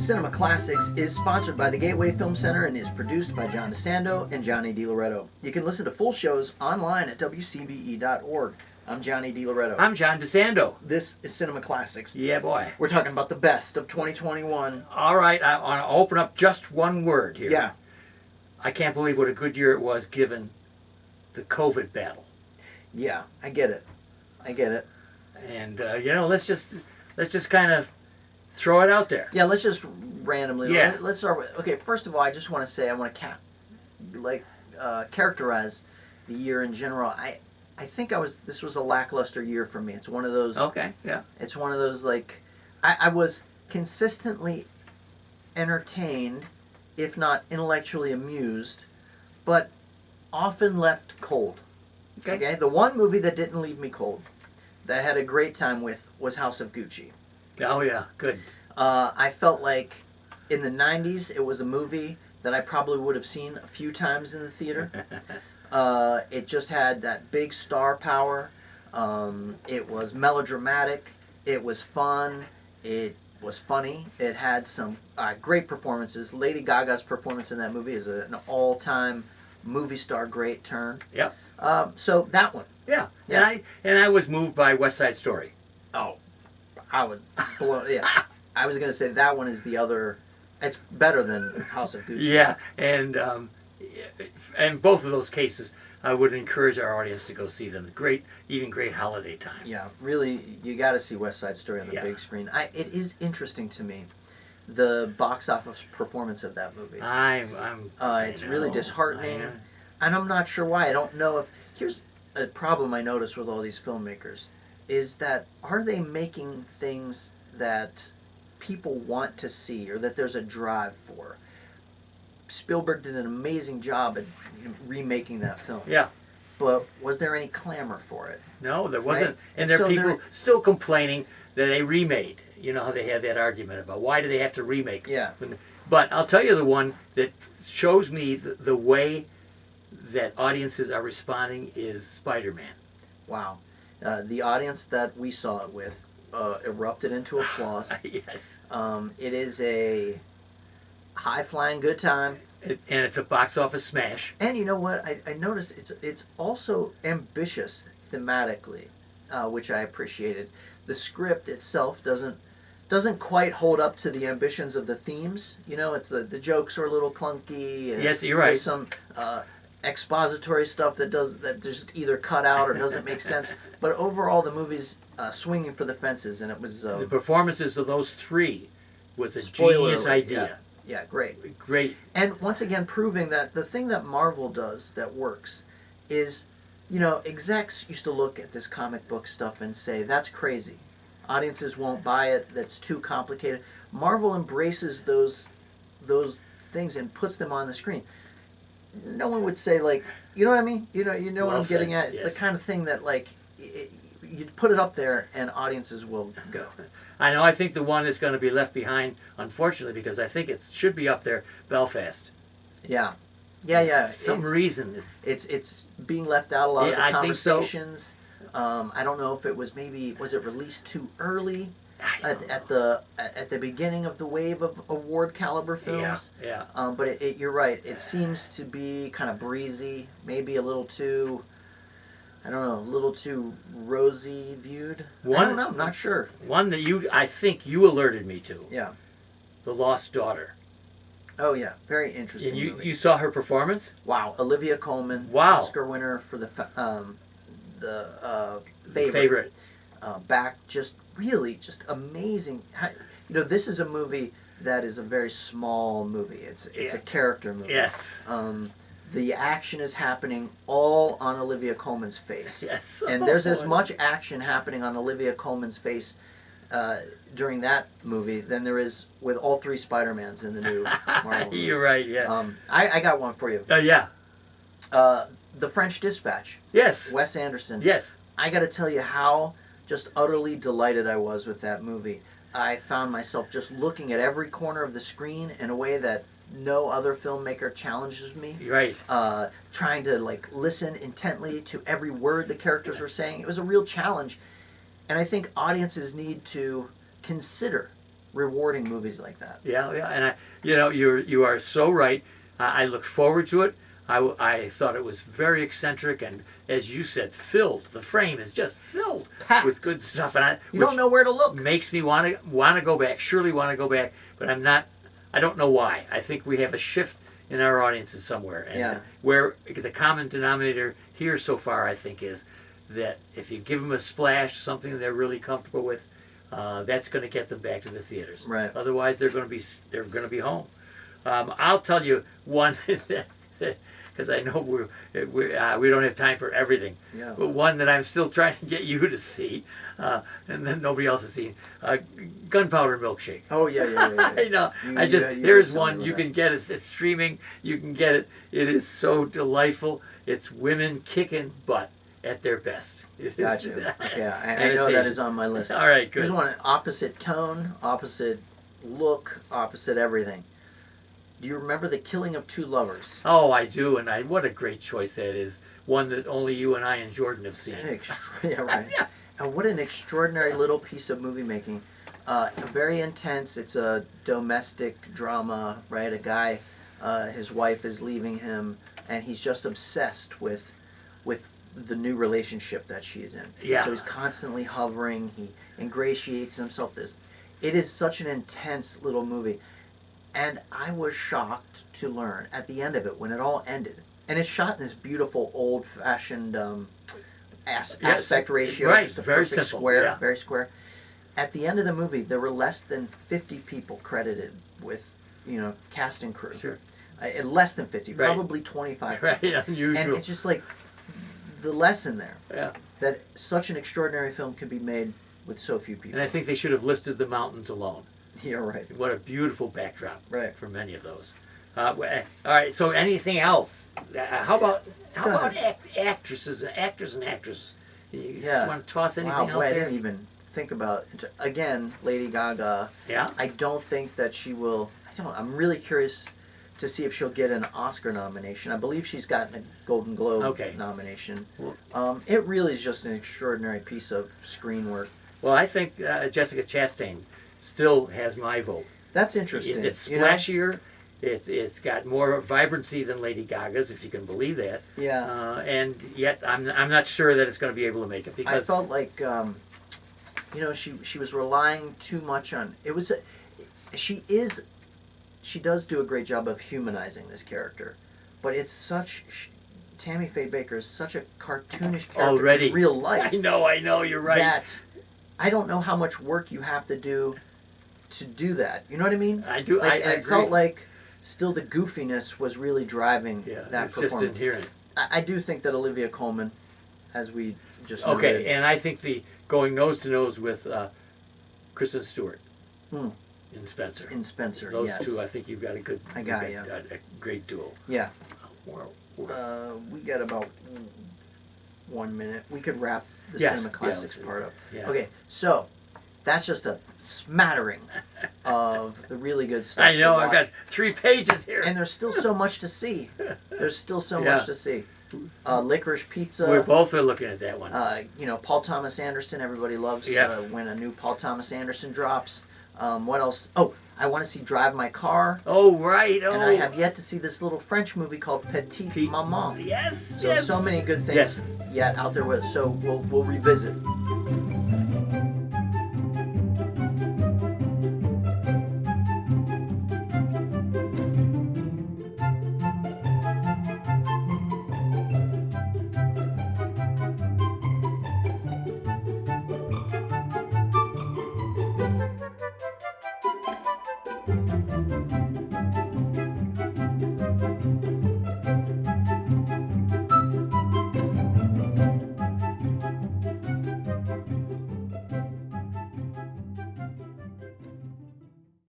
Cinema Classics is sponsored by the Gateway Film Center and is produced by John DeSando and Johnny DiLoretto. You can listen to full shows online at wcbe.org. I'm Johnny DiLoretto. I'm John DeSando. This is Cinema Classics. Yeah, boy. We're talking about the best of 2021. All right, I want to open up just one word here. Yeah. I can't believe what a good year it was given the COVID battle. Yeah, I get it. And let's just kind of throw it out there. Yeah, let's just randomly. Yeah. Let's start with. Okay, first of all, I just want to say I want to characterize the year in general. I think this was a lackluster year for me. It's one of those. Okay. Yeah. It's one of those I was consistently entertained, if not intellectually amused, but often left cold. Okay. The one movie that didn't leave me cold, that I had a great time with, was House of Gucci. Oh yeah, good. I felt like in the 90s it was a movie that I probably would have seen a few times in the theater. It just had that big star power. It was melodramatic. It was fun. It was funny. It had some great performances. Lady Gaga's performance in that movie is an all-time movie star great turn. Yep. So that one. Yeah. And I was moved by West Side Story. Oh, I was blown. Yeah, I was gonna say that one is the other. It's better than House of Gucci. Yeah, and both of those cases, I would encourage our audience to go see them. Great holiday time. Yeah, really, you got to see West Side Story on the big screen. It is interesting to me, the box office performance of that movie. It's really disheartening, and I'm not sure why. I don't know if here's a problem I notice with all these filmmakers, is that are they making things that people want to see or that there's a drive for? Spielberg did an amazing job at remaking that film. Yeah. But was there any clamor for it? No, there wasn't. Right? And there are people still complaining that they remade. You know how they had that argument about why do they have to remake? Yeah. But I'll tell you the one that shows me the way that audiences are responding is Spider-Man. Wow. The audience that we saw it with erupted into applause. Yes. It is a high-flying good time. And it's a box office smash. And you know what? I noticed it's also ambitious thematically, which I appreciated. The script itself doesn't quite hold up to the ambitions of the themes. You know, it's the jokes are a little clunky. And yes, you're right. There's some expository stuff that just either cut out or doesn't make sense. But overall, the movie's swinging for the fences, and it was the performances of those three was a spoiler genius idea. Yeah, great. Great. And once again, proving that the thing that Marvel does that works is, execs used to look at this comic book stuff and say, that's crazy. Audiences won't buy it. That's too complicated. Marvel embraces those things and puts them on the screen. No one would say, you know what I mean? You know what I'm getting at? It's the kind of thing that, you put it up there and audiences will go. I know. I think the one that's going to be left behind, unfortunately, because I think it should be up there, Belfast. Yeah. For some reason. It's being left out a lot of the conversations. I think so. I don't know if it was was it released too early at the beginning of the wave of award caliber films? Yeah. But you're right. It seems to be kind of breezy, maybe a little too. I don't know, a little too rosy viewed. I don't know, I'm not sure. One that I think you alerted me to. Yeah. The Lost Daughter. Oh yeah, very interesting movie. You saw her performance? Wow, Olivia Colman, wow, Oscar winner for the Favorite. Back, just amazing. This is a movie that is a very small movie. It's a character movie. Yes. The action is happening all on Olivia Colman's face. Yes. And there's as much action happening on Olivia Colman's face during that movie than there is with all three Spider-Mans in the new Marvel movie. You're right, yeah. I got one for you. Yeah. The French Dispatch. Yes. Wes Anderson. Yes. I got to tell you how just utterly delighted I was with that movie. I found myself just looking at every corner of the screen in a way that no other filmmaker challenges me. Right. Trying to listen intently to every word the characters were saying. It was a real challenge. And I think audiences need to consider rewarding movies like that. Yeah, yeah, and you are so right. I look forward to it. I thought it was very eccentric, and as you said, filled. The frame is just filled Packed with good stuff, and you don't know where to look. Makes me want to go back. Surely want to go back, but I'm not. I don't know why. I think we have a shift in our audiences somewhere, and where the common denominator here so far, I think, is that if you give them a splash, something they're really comfortable with, that's going to get them back to the theaters. Right. Otherwise, they're going to be home. I'll tell you one, because I know we don't have time for everything. Yeah. But one that I'm still trying to get you to see, and then nobody else has seen, Gunpowder Milkshake. Oh yeah. I know. Here's one you can get it. It's streaming. You can get it. It is so delightful. It's women kicking butt at their best. Gotcha. Yeah, I know that is on my list. All right, good. Here's one: opposite tone, opposite look, opposite everything. Do you remember The Killing of Two Lovers? Oh, I do, and what a great choice that is. One that only you and I and Jordan have seen. Yeah, right. And what an extraordinary little piece of movie making. Very intense. It's a domestic drama, right? A guy, his wife is leaving him, and he's just obsessed with the new relationship that she's in. Yeah. So he's constantly hovering. He ingratiates himself. It is such an intense little movie. And I was shocked to learn at the end of it, when it all ended, and it's shot in this beautiful old-fashioned aspect ratio, right, just a very perfect simple, square, yeah. very square. At the end of the movie, there were less than 50 people credited with, cast and crew. Sure. Less than 50, right. Probably 25. Right, unusual. And it's just like the lesson there. Yeah. That such an extraordinary film can be made with so few people. And I think they should have listed the mountains alone. You're right. What a beautiful backdrop, right, for many of those. All right. So anything else? How about actresses, actors, and actresses? You want to toss anything out there? I there? didn't even think about it. Again, Lady Gaga. Yeah. I don't think that she will. I'm really curious to see if she'll get an Oscar nomination. I believe she's gotten a Golden Globe nomination. Well, it really is just an extraordinary piece of screen work. Well, I think Jessica Chastain still has my vote. That's interesting. It's splashier. It's got more vibrancy than Lady Gaga's, if you can believe that. Yeah. And yet I'm not sure that it's going to be able to make it, because I felt like she was relying too much on it. She does do a great job of humanizing this character, but it's Tammy Faye Baker is such a cartoonish character already in real life. I know, you're right. That I don't know how much work you have to do that. You know what I mean? I do. I agree. Felt like still the goofiness was really driving that performance. Just inherent. I do think that Olivia Colman, as we just noted. Okay, and I think going nose to nose with Kristen Stewart in Spencer. Those two, I think you've got a good. I got a great duo. Yeah. We got about 1 minute. We could wrap the Cinema Classics part up. Yeah. Okay, so that's just a smattering of the really good stuff. I know, I've got 3 pages here. And there's still so much to see. Much to see. Licorice Pizza. We both are looking at that one. Paul Thomas Anderson. Everybody loves when a new Paul Thomas Anderson drops. What else? Oh, I want to see Drive My Car. Oh, right. And I have yet to see this little French movie called Petite Maman. Yes. So many good things yet out there. So we'll revisit.